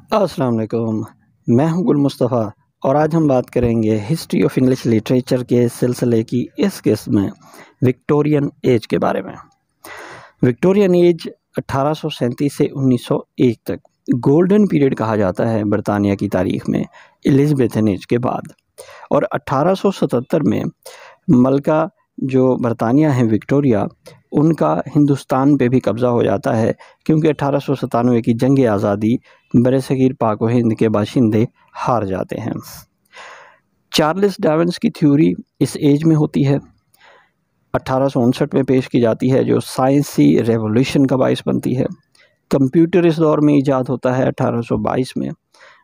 अस्सलाम वालेकुम। मैं हूं गुल मुस्तफ़ा और आज हम बात करेंगे हिस्ट्री ऑफ इंग्लिश लिटरेचर के सिलसिले की इस किस्त में विक्टोरियन एज के बारे में। विक्टोरियन एज 1837 से 1901 तक गोल्डन पीरियड कहा जाता है बरतानिया की तारीख में एलिज़ाबेथन एज के बाद। और 1877 में मलका जो बरतानिया है विक्टोरिया, उनका हिंदुस्तान पे भी कब्ज़ा हो जाता है क्योंकि 1897 की जंग आज़ादी बरसगीर पाक व हिंद के बाशिंदे हार जाते हैं। चार्ल्स डार्विन की थ्योरी इस एज में होती है, 1859 में पेश की जाती है, जो साइंसी रेवोल्यूशन का बाइस बनती है। कंप्यूटर इस दौर में ईजाद होता है 1822 में।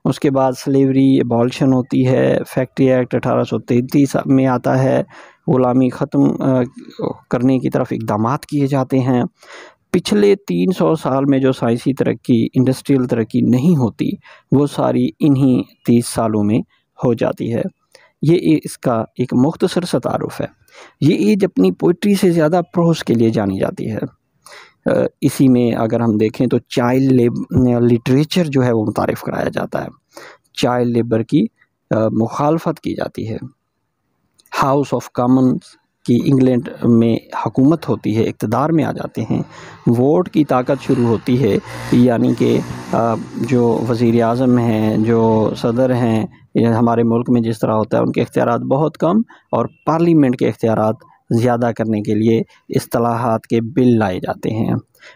उसके बाद स्लेवरी एबॉलिशन होती है, फैक्ट्री एक्ट 1833 में आता है, ग़ुलामी ख़त्म करने की तरफ इक़दामात किए जाते हैं। पिछले 300 साल में जो साइंसी तरक्की, इंडस्ट्रियल तरक्की नहीं होती, वो सारी इन्हीं 30 सालों में हो जाती है। ये इसका एक मुख्तसर सा तारुफ़ है। ये एज अपनी पोइट्री से ज़्यादा प्रोज़ के लिए जानी जाती है। इसी में अगर हम देखें तो चाइल्ड लिटरेचर जो है वो मुतारिफ़ कराया जाता है, चाइल्ड लेबर की मुखालफत की जाती है। हाउस ऑफ कॉमन्स की इंग्लैंड में हुकूमत होती है, इक़्तिदार में आ जाते हैं, वोट की ताकत शुरू होती है, यानी कि जो वज़ीर आज़म हैं, जो सदर हैं, या हमारे मुल्क में जिस तरह होता है, उनके इख्तियारात बहुत कम और पार्लियामेंट के इख्तियारात ज़्यादा करने के लिए इस्तिलाहात के बिल लाए जाते हैं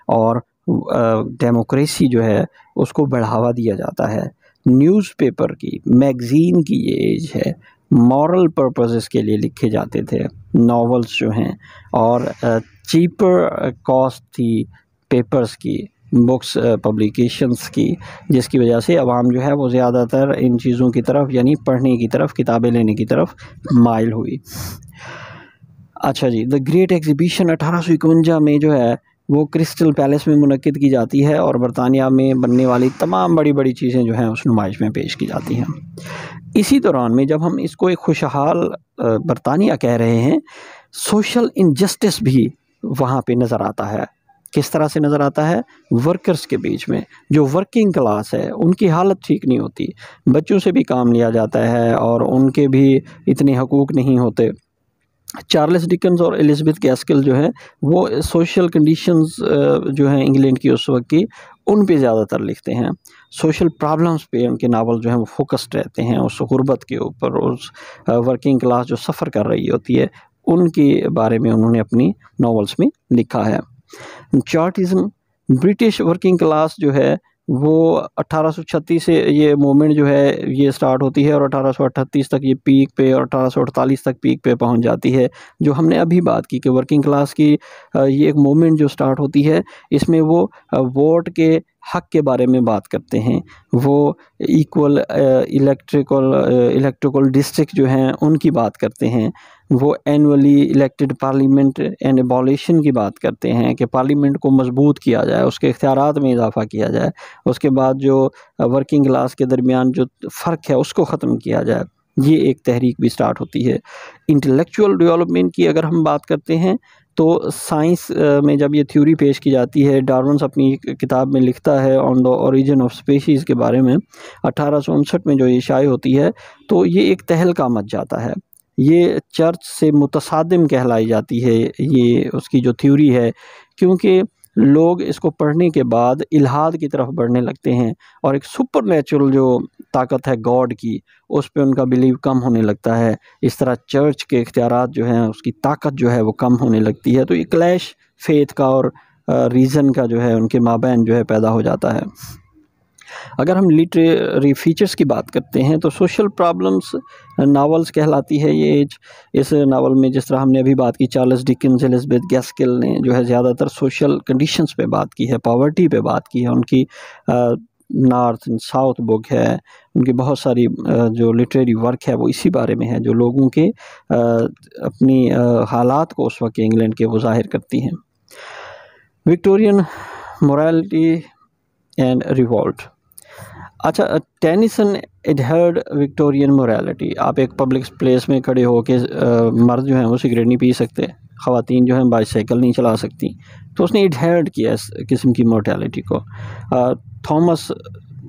और डेमोक्रेसी जो है उसको बढ़ावा दिया जाता है। न्यूज़पेपर की, मैगज़ीन की ये एज है। मॉरल पर्पसेस के लिए लिखे जाते थे नॉवेल्स जो हैं, और चीपर कॉस्ट थी पेपर्स की, बुक्स पब्लिकेशंस की, जिसकी वजह से अवाम जो है वो ज़्यादातर इन चीज़ों की तरफ, यानी पढ़ने की तरफ, किताबें लेने की तरफ माइल हुई। अच्छा जी, द ग्रेट एग्ज़िबिशन 1851 में जो है वो क्रिस्टल पैलेस में मुनक्किद की जाती है और बरतानिया में बनने वाली तमाम बड़ी-बड़ी चीज़ें जो हैं उस नुमाइश में पेश की जाती हैं। इसी दौरान में जब हम इसको एक खुशहाल बरतानिया कह रहे हैं, सोशल इनजस्टिस भी वहाँ पे नज़र आता है। किस तरह से नज़र आता है? वर्कर्स के बीच में, जो वर्किंग क्लास है उनकी हालत ठीक नहीं होती, बच्चों से भी काम लिया जाता है और उनके भी इतने हकूक़ नहीं होते। चार्ल्स डिकेंस और एलिज़ाबेथ गैस्किल जो है वो सोशल कंडीशंस जो हैं इंग्लैंड की उस वक्त की, उन पे ज़्यादातर लिखते हैं। सोशल प्रॉब्लम्स पे उनके नावल जो हैं वो फोकस्ड रहते हैं, उस गुर्बत के ऊपर, उस वर्किंग क्लास जो सफ़र कर रही होती है उनके बारे में उन्होंने अपनी नॉवेल्स में लिखा है। चार्टिज़म, ब्रिटिश वर्किंग क्लास जो है वो 1836 से ये मूवमेंट जो है ये स्टार्ट होती है और 1838 तक ये पीक पे और 1848 तक पीक पे पहुंच जाती है। जो हमने अभी बात की कि वर्किंग क्लास की ये एक मूवमेंट जो स्टार्ट होती है, इसमें वो वोट के हक़ के बारे में बात करते हैं, वो इक्वल इलेक्ट्रिकल डिस्ट्रिक्ट जो हैं उनकी बात करते हैं, वो annually elected parliament and abolition की बात करते हैं कि पार्लियामेंट को मजबूत किया जाए, उसके इख्तियारात में इजाफ़ा किया जाए, उसके बाद जो वर्किंग क्लास के दरमियान जो फ़र्क है उसको ख़त्म किया जाए। ये एक तहरीक भी स्टार्ट होती है। इंटेलेक्चुअल डेवलपमेंट की अगर हम बात करते हैं तो साइंस में जब ये थ्योरी पेश की जाती है, डार्विन अपनी किताब में लिखता है on the origin of species के बारे में, 1859 में जो ये शाये होती है, तो ये एक तहलका मच जाता है। ये चर्च से मुतसादिम कहलाई जाती है, ये उसकी जो थ्योरी है, क्योंकि लोग इसको पढ़ने के बाद इल्हाद की तरफ बढ़ने लगते हैं और एक सुपरनैचुरल जो ताकत है गॉड की, उस पे उनका बिलीव कम होने लगता है। इस तरह चर्च के इख्तियारात जो हैं उसकी ताकत जो है वो कम होने लगती है। तो ये क्लैश फेथ का और रीज़न का जो है उनके माबैन जो है पैदा हो जाता है। अगर हम लिटरेरी फ़ीचर्स की बात करते हैं तो सोशल प्रॉब्लम्स नावल्स कहलाती है ये एज। इस नावल में जिस तरह हमने अभी बात की, चार्ल्स डिकेंस, एलिज़ाबेथ गैस्किल ने जो है ज़्यादातर सोशल कंडीशंस पे बात की है, पॉवर्टी पे बात की है। उनकी नॉर्थ एंड साउथ बुक है, उनकी बहुत सारी जो लिटरेरी वर्क है वो इसी बारे में है, जो लोगों के अपनी हालात को उस वक्त इंग्लैंड के वो ज़ाहिर करती हैं। Victorian morality and revolt. अच्छा, टेनिसन एडहर्ड विक्टोरियन मोरालिटी। आप एक पब्लिक प्लेस में खड़े हो के मर्द जो हैं वो सिगरेट नहीं पी सकते, ख़वातीन जो हैं बाइसाइकिल नहीं चला सकती, तो उसने एडहर्ड किया इस किस्म की मोर्टेलिटी को। थॉमस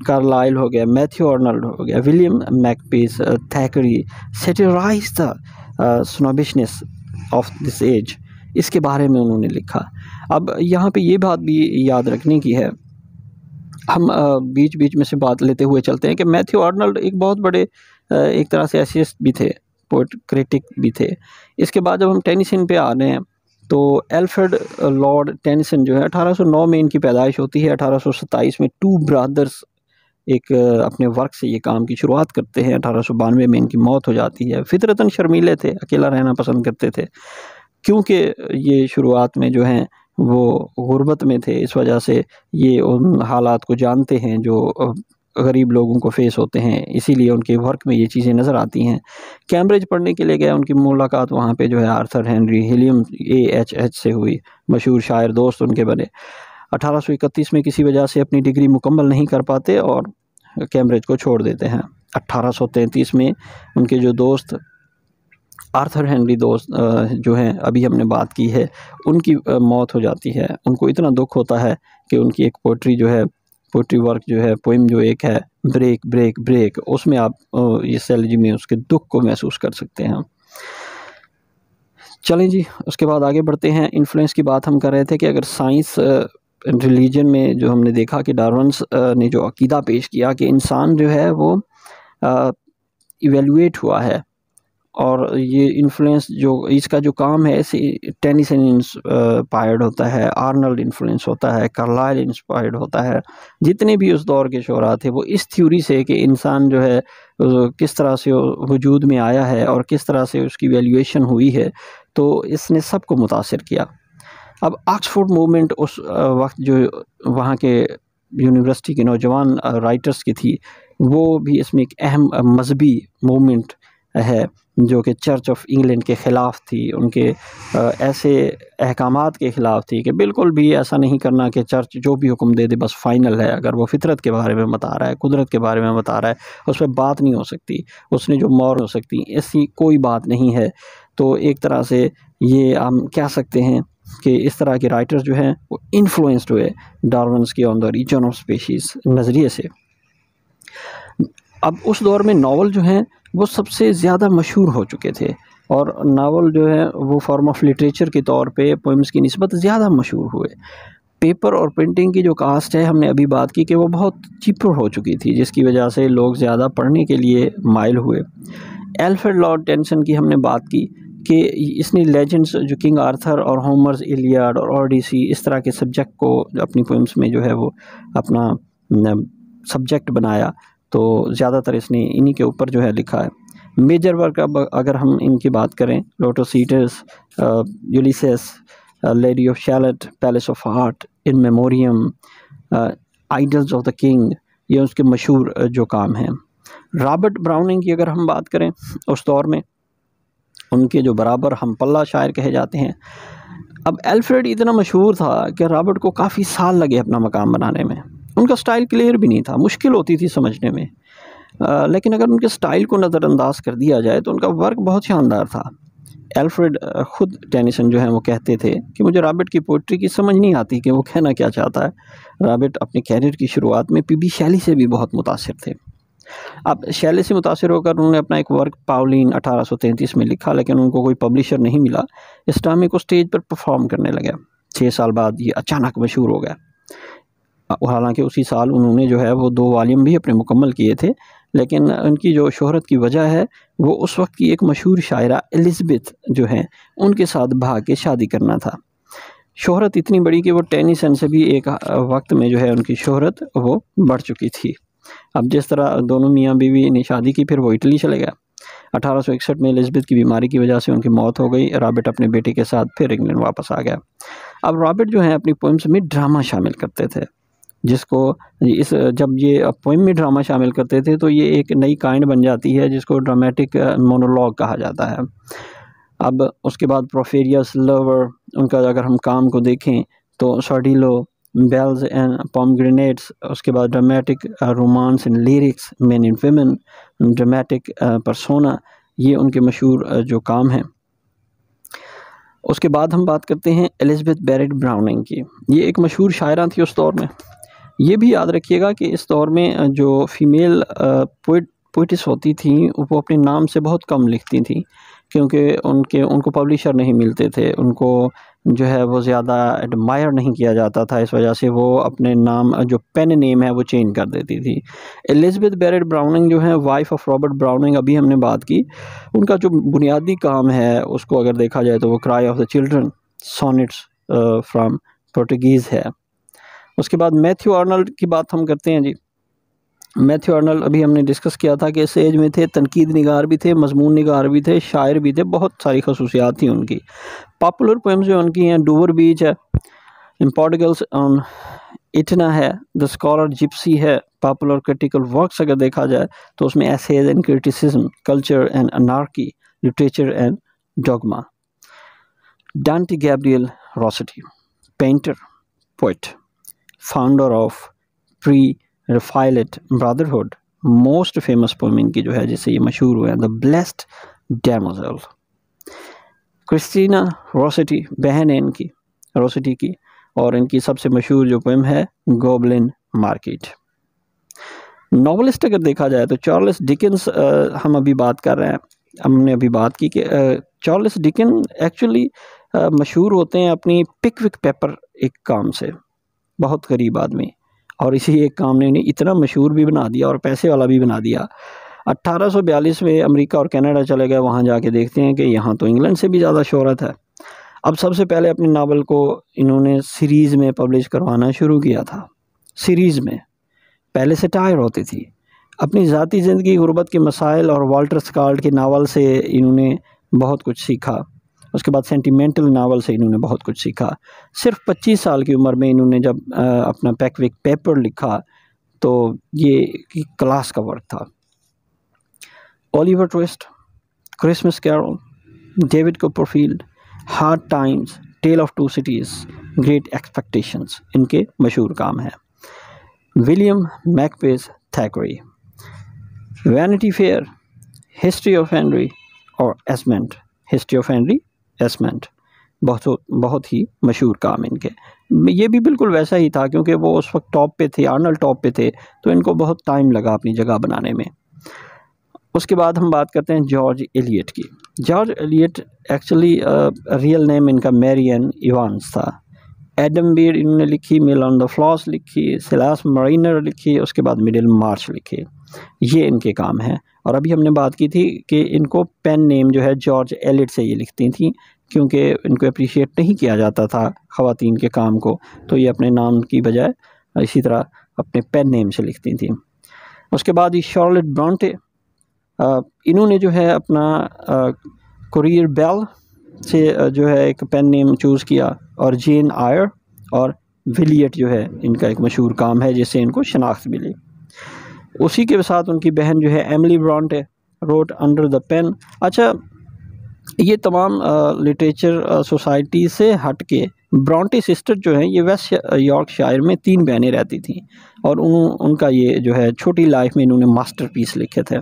कार्लाइल हो गया, मैथ्यू आर्नल्ड हो गया, William Makepeace, Thackeray satirise the snobbishness of this age, इसके बारे में उन्होंने लिखा। अब यहाँ पे ये बात भी याद रखने की है, हम बीच बीच में से बात लेते हुए चलते हैं कि मैथ्यू आर्नल्ड एक बहुत बड़े एक तरह से एसेइस्ट भी थे, पोएट क्रिटिक भी थे। इसके बाद जब हम टेनिसन पे आ रहे हैं तो अल्फ्रेड लॉर्ड टेनिसन जो है 1809 में इनकी पैदाइश होती है। 1827 में टू ब्रदर्स एक अपने वर्क से ये काम की शुरुआत करते हैं। 1892 में इनकी मौत हो जाती है। फितरतन शर्मीले थे, अकेला रहना पसंद करते थे, क्योंकि ये शुरुआत में जो हैं वो गुर्बत में थे, इस वजह से ये उन हालात को जानते हैं जो गरीब लोगों को फेस होते हैं, इसीलिए उनके वर्क में ये चीज़ें नज़र आती हैं। कैम्ब्रिज पढ़ने के लिए गए, उनकी मुलाकात वहाँ पे जो है आर्थर हेनरी हिलियम AHH से हुई, मशहूर शायर दोस्त उनके बने। 1831 में किसी वजह से अपनी डिग्री मुकम्मल नहीं कर पाते और कैम्ब्रिज को छोड़ देते हैं। 1833 में उनके जो दोस्त आर्थर हेनरी दोस्त जो हैं, अभी हमने बात की है, उनकी मौत हो जाती है। उनको इतना दुख होता है कि उनकी एक पोइट्री जो है, पोइट्री वर्क जो है, पोइम जो एक है, ब्रेक ब्रेक ब्रेक, उसमें आप इस एलिजी में उसके दुख को महसूस कर सकते हैं। चलें जी, उसके बाद आगे बढ़ते हैं। इन्फ्लुएंस की बात हम कर रहे थे कि अगर साइंस रिलीजन में जो हमने देखा कि डार्विन्स ने जो अकीदा पेश किया कि इंसान जो है वो इवेलुएट हुआ है, और ये इन्फ्लुएंस जो इसका जो काम है, ऐसे टेनिसन इंस्पायर्ड होता है, आर्नल्ड इन्फ्लुएंस होता है, कार्लाइल इंस्पायर्ड होता है। जितने भी उस दौर के शोरा थे वो इस थ्योरी से कि इंसान जो है किस तरह से वजूद में आया है और किस तरह से उसकी वैल्यूएशन हुई है, तो इसने सबको मुतासिर किया। अब ऑक्सफोर्ड मूवमेंट उस वक्त जो वहाँ के यूनिवर्सिटी के नौजवान राइटर्स की थी, वो भी इसमें एक अहम मजहबी मूवमेंट है जो कि चर्च ऑफ इंग्लैंड के ख़िलाफ़ थी, उनके ऐसे अहकामात के ख़िलाफ़ थी कि बिल्कुल भी ऐसा नहीं करना कि चर्च जो भी हुक्म दे दे बस फ़ाइनल है। अगर वो फितरत के बारे में बता रहा है, कुदरत के बारे में बता रहा है, उस पर बात नहीं हो सकती, उसने जो मौर हो सकती, ऐसी कोई बात नहीं है। तो एक तरह से ये हम कह सकते हैं कि इस तरह के राइटर्स जो हैं वो इन्फ्लुएंस्ड हुए डार्विन्स के On the Origin of Species नज़रिए से। अब उस दौर में नावल जो हैं वो सबसे ज़्यादा मशहूर हो चुके थे, और नावल जो है वो फॉर्म ऑफ लिटरेचर के तौर पे पोइम्स की निस्बत ज़्यादा मशहूर हुए। पेपर और प्रिंटिंग की जो कास्ट है, हमने अभी बात की कि वो बहुत चीपर हो चुकी थी, जिसकी वजह से लोग ज़्यादा पढ़ने के लिए माइल हुए। अल्फ्रेड लॉर्ड टेनिसन की हमने बात की कि इसने लेजेंड्स जो किंग आर्थर और होमर्स इलियाड और ओडिसी, इस तरह के सब्जेक्ट को अपनी पोइम्स में जो है वो अपना सब्जेक्ट बनाया, तो ज़्यादातर इसने इन्हीं के ऊपर जो है लिखा है। मेजर वर्क अब अगर हम इनकी बात करें, lotos eaters, Ulysses, lady of Shalott, palace of heart, in memoriam, idylls of the king, ये उसके मशहूर जो काम हैं। रॉबर्ट ब्राउनिंग की अगर हम बात करें, उस दौर में उनके जो बराबर हम पल्ला शायर कहे जाते हैं। अब अल्फ्रेड इतना मशहूर था कि रॉबर्ट को काफ़ी साल लगे अपना मकाम बनाने में। उनका स्टाइल क्लियर भी नहीं था, मुश्किल होती थी समझने में, लेकिन अगर उनके स्टाइल को नज़रअंदाज कर दिया जाए तो उनका वर्क बहुत शानदार था। अल्फ्रेड ख़ुद टेनिसन जो है वो कहते थे कि मुझे रॉबर्ट की पोइट्री की समझ नहीं आती कि वो कहना क्या चाहता है। रॉबर्ट अपने कैरियर की शुरुआत में पीबी शेली से भी बहुत मुतासिर थे। अब शेली से मुतासिर होकर उन्होंने अपना एक वर्क पाउलिन 1833 में लिखा, लेकिन उनको कोई पब्लिशर नहीं मिला। इस टाइम में को स्टेज पर परफॉर्म करने लगा। 6 साल बाद ये अचानक मशहूर हो गया। हालांकि उसी साल उन्होंने जो है वो 2 वॉल्यूम भी अपने मुकम्मल किए थे, लेकिन उनकी जो शोहरत की वजह है वो उस वक्त की एक मशहूर शायरा एलिज़ाबेथ जो हैं उनके साथ भाग के शादी करना था। शोहरत इतनी बड़ी कि वो टेनिसन से भी एक वक्त में जो है उनकी शोहरत वो बढ़ चुकी थी। अब जिस तरह दोनों मियाँ बीवी ने शादी की, फिर वो इटली चले गया। 1861 में एलिज़ाबेथ की बीमारी की वजह से उनकी मौत हो गई। रॉबर्ट अपने बेटे के साथ फिर इंग्लैंड वापस आ गया। अब रॉबर्ट जो है अपनी पोइम्स में ड्रामा शामिल करते थे, जिसको इस जब ये पोइम में ड्रामा शामिल करते थे तो ये एक नई काइंड बन जाती है जिसको ड्रामेटिक मोनोलॉग कहा जाता है। अब उसके बाद प्रोफेरियस, लवर, उनका अगर हम काम को देखें तो सॉर्डिलो, बेल्स एंड पोमग्रेनेट्स, उसके बाद dramatic romance and lyrics, main and women, dramatic persona, ये उनके मशहूर जो काम हैं। उसके बाद हम बात करते हैं एलिज़ाबेथ बैरेट ब्राउनिंग की। ये एक मशहूर शायरा थी उस दौर में। ये भी याद रखिएगा कि इस दौर में जो फीमेल पोइटिस होती थी वो अपने नाम से बहुत कम लिखती थी, क्योंकि उनको पब्लिशर नहीं मिलते थे, उनको जो है वो ज़्यादा एडमायर नहीं किया जाता था। इस वजह से वो अपने नाम जो पेन नेम है वो चेंज कर देती थी। एलिज़ाबेथ बैरेट ब्राउनिंग जो है वाइफ ऑफ रॉबर्ट ब्राउनिंग, अभी हमने बात की, उनका जो बुनियादी काम है उसको अगर देखा जाए तो वो cry of the children sonnets from Portuguese है। उसके बाद मैथ्यू आर्नल्ड की बात हम करते हैं जी। मैथ्यू आर्नल्ड अभी हमने डिस्कस किया था कि इस एज में थे, तनकीद निगार भी थे, मजमून निगार भी थे, शायर भी थे, बहुत सारी खसूसियात थी उनकी। पॉपुलर पोएम्स जो उनकी हैं, डूवर बीच है, इम्पोर्टिकल्स ऑन इटना है, द स्कॉलर जिप्सी है। पॉपुलर क्रिटिकल वर्क्स अगर देखा जाए तो उसमें essays and criticism, culture and anarchy, literature and dogma. Dante Gabriel Rossetti, painter, poet, founder of pre Raphaelite brotherhood, most famous poem इनकी जो है जिससे ये मशहूर हुए हैं, the blessed damozel. Christina Rossetti बहन है इनकी, रोसेटी की, और इनकी सबसे मशहूर जो पोएम है गॉबलिन मार्केट। नॉवलिस्ट अगर देखा जाए तो चार्ल्स डिकेंस हम अभी बात कर रहे हैं, हमने अभी बात की कि चार्ल्स डिकेन एक्चुअली मशहूर होते हैं अपनी पिकविक पेपर एक काम से, बहुत गरीब आदमी, और इसी एक काम ने इन्हें इतना मशहूर भी बना दिया और पैसे वाला भी बना दिया। 1842 में अमेरिका और कनाडा चले गए, वहाँ जाके देखते हैं कि यहाँ तो इंग्लैंड से भी ज़्यादा शोहरत है। अब सबसे पहले अपने नावल को इन्होंने सीरीज़ में पब्लिश करवाना शुरू किया था। सीरीज़ में पहले सटायर होती थी। अपनी ज़ाती ज़िंदगी, गुर्बत के मसाइल और वाल्टर स्कॉट के नावल से इन्होंने बहुत कुछ सीखा। उसके बाद सेंटिमेंटल नावल से इन्होंने बहुत कुछ सीखा। सिर्फ 25 साल की उम्र में इन्होंने जब अपना पिकविक पेपर लिखा तो ये क्लास का वर्क था। Oliver Twist, Christmas Carol, David Copperfield, Hard Times, Tale of Two Cities, Great Expectations इनके मशहूर काम हैं। William Makepeace Thackeray, Vanity Fair, History of Henry और Esmond, History of Henry Esmond, बहुत ही मशहूर काम इनके। ये भी बिल्कुल वैसा ही था, क्योंकि वो उस वक्त टॉप पे थे, आर्नल्ड टॉप पे थे, तो इनको बहुत टाइम लगा अपनी जगह बनाने में। उसके बाद हम बात करते हैं जॉर्ज एलियट की। George Eliot actually real name इनका मैरियन इवांस था। एडम बीड इन्होंने लिखी, मिल ऑन द फ्लॉस लिखी, सिलास मरीनर लिखी, उसके बाद मिडिल मार्च लिखे। ये इनके काम हैं। और अभी हमने बात की थी कि इनको पेन नेम जो है जॉर्ज एलियट से ये लिखती थी, क्योंकि इनको अप्रिशिएट नहीं किया जाता था ख़वातीन के काम को, तो ये अपने नाम की बजाय इसी तरह अपने पेन नेम से लिखती थी। उसके बाद ये शार्लेट ब्रॉन्टे, इन्होंने जो है अपना कुरियर बेल से जो है एक पेन नेम चूज़ किया, और जेन आयर और विलियट जो है इनका एक मशहूर काम है जिससे इनको शनाख्त मिली। उसी के साथ उनकी बहन जो है Emily Bronte wrote under the pen. अच्छा, ये तमाम लिटरेचर सोसाइटी से हट के ब्रॉन्टे सिस्टर जो हैं ये वेस्ट यॉर्कशायर में 3 बहनें रहती थीं, और उनका ये जो है छोटी लाइफ में इन्होंने मास्टरपीस लिखे थे।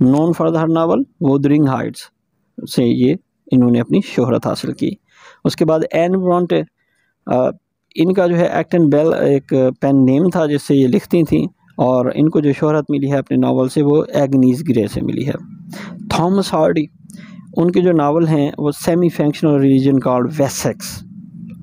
Non for her novel Wuthering Heights से ये इन्होंने अपनी शोहरत हासिल की। उसके बाद एन ब्रॉन्टे, इनका जो है एक्टन बेल एक पेन नेम था जिससे ये लिखती थीं, और इनको जो शोहरत मिली है अपने नावल से वो एग्नीस ग्रे से मिली है। थॉमस हार्डी, उनके जो नावल हैं वो semi functional religion called Wessex,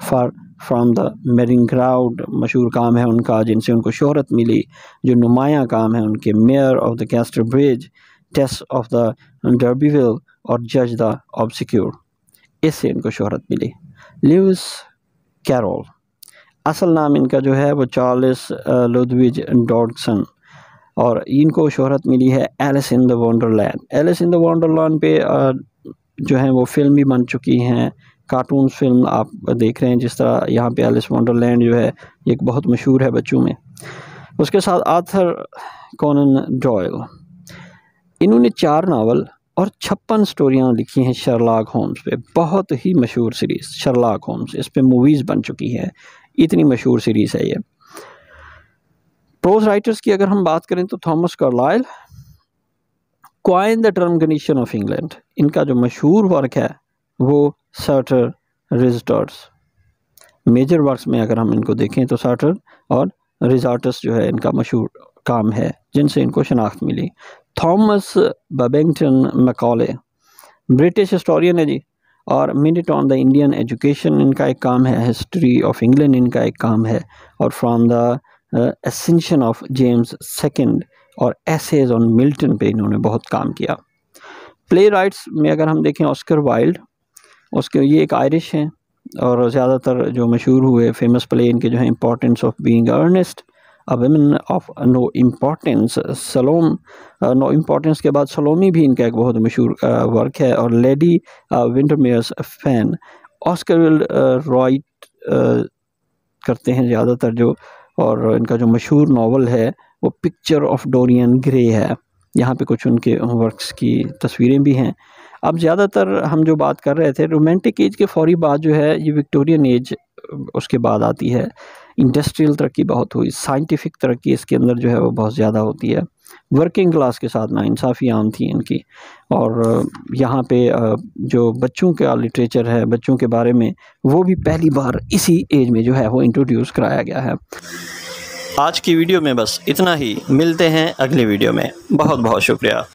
for from the marrying crowd मशहूर काम है उनका जिनसे उनको शोहरत मिली। जो नुमायाँ काम है उनके mayor of the Casterbridge, test of the d'Urberville और जज द ऑब्सिक्योर, इससे इनको शोहरत मिली। ल्यूइस कैरोल, असल नाम इनका जो है वो चार्ल्स लुडविग डॉडसन, और इनको शोहरत मिली है Alice in the Wonderland. Alice in the Wonderland पे जो है वो फिल्म भी बन चुकी हैं, कार्टून फिल्म आप देख रहे हैं, जिस तरह यहाँ पे एलिस वंडरलैंड जो है एक बहुत मशहूर है बच्चों में। उसके साथ आर्थर कोनन डॉयल, इन्होंने 4 नावल और 56 स्टोरियाँ लिखी हैं शर्लॉक होम्स पे, बहुत ही मशहूर सीरीज़ शर्लॉक होम्स, इस पे मूवीज़ बन चुकी हैं, इतनी मशहूर सीरीज़ है ये। प्रोज राइटर्स की अगर हम बात करें तो Thomas Carlyle, coin the term Condition of England, इनका जो मशहूर वर्क है वो सर्टर रिजटर्स। मेजर वर्क्स में अगर हम इनको देखें तो सर्टर और रिज़ार्ट्स जो है इनका मशहूर काम है जिनसे इनको शनाख्त मिली। Thomas Babington Macaulay British historian है जी, और minute on the Indian education इनका एक काम है, हिस्ट्री ऑफ इंग्लैंड इनका एक काम है, और from the ascension of James second और एसेज ऑन मिल्टन पे इन्होंने बहुत काम किया। प्ले राइट्स में अगर हम देखें ऑस्कर वाइल्ड, उसके ये एक आयरिश हैं और ज़्यादातर जो मशहूर हुए फेमस प्ले इनके जो है Importance of Being Earnest, a Woman of No Importance, Salome, No Importance के बाद सलोमी भी इनका एक बहुत मशहूर वर्क है, और lady Windermere's fan. Oscar Wilde write करते हैं ज़्यादातर जो, और इनका जो मशहूर नावल है वो पिक्चर ऑफ डोरियन ग्रे है। यहाँ पे कुछ उनके वर्क्स की तस्वीरें भी हैं। अब ज़्यादातर हम जो बात कर रहे थे रोमांटिक एज के फौरी बाद जो है ये विक्टोरियन एज उसके बाद आती है। इंडस्ट्रियल तरक्की बहुत हुई, साइंटिफिक तरक्की इसके अंदर जो है वो बहुत ज़्यादा होती है। वर्किंग क्लास के साथ नाइंसाफ़ी आम थी इनकी, और यहाँ पे जो बच्चों का लिटरेचर है बच्चों के बारे में वो भी पहली बार इसी एज में जो है वो इंट्रोड्यूस कराया गया है। आज की वीडियो में बस इतना ही, मिलते हैं अगली वीडियो में। बहुत बहुत शुक्रिया।